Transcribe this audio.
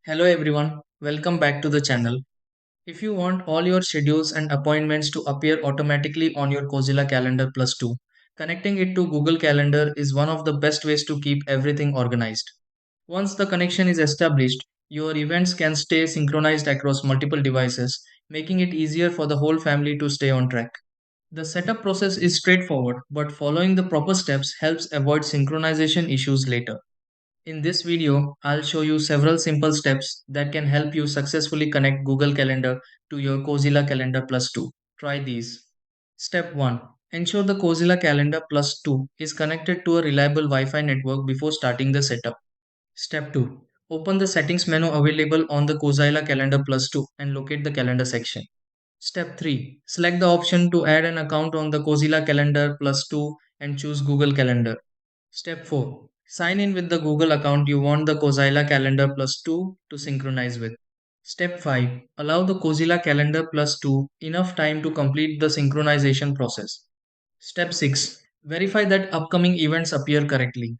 Hello everyone, welcome back to the channel. If you want all your schedules and appointments to appear automatically on your Cozyla Calendar Plus 2, connecting it to Google Calendar is one of the best ways to keep everything organized. Once the connection is established, your events can stay synchronized across multiple devices, making it easier for the whole family to stay on track. The setup process is straightforward, but following the proper steps helps avoid synchronization issues later. In this video, I'll show you several simple steps that can help you successfully connect Google Calendar to your Cozyla Calendar Plus 2. Try these. Step 1. Ensure the Cozyla Calendar Plus 2 is connected to a reliable Wi-Fi network before starting the setup. Step 2. Open the settings menu available on the Cozyla Calendar Plus 2 and locate the calendar section. Step 3. Select the option to add an account on the Cozyla Calendar Plus 2 and choose Google Calendar. Step 4. Sign in with the Google account you want the Cozyla Calendar Plus 2 to synchronize with. Step 5. Allow the Cozyla Calendar Plus 2 enough time to complete the synchronization process. Step 6. Verify that upcoming events appear correctly.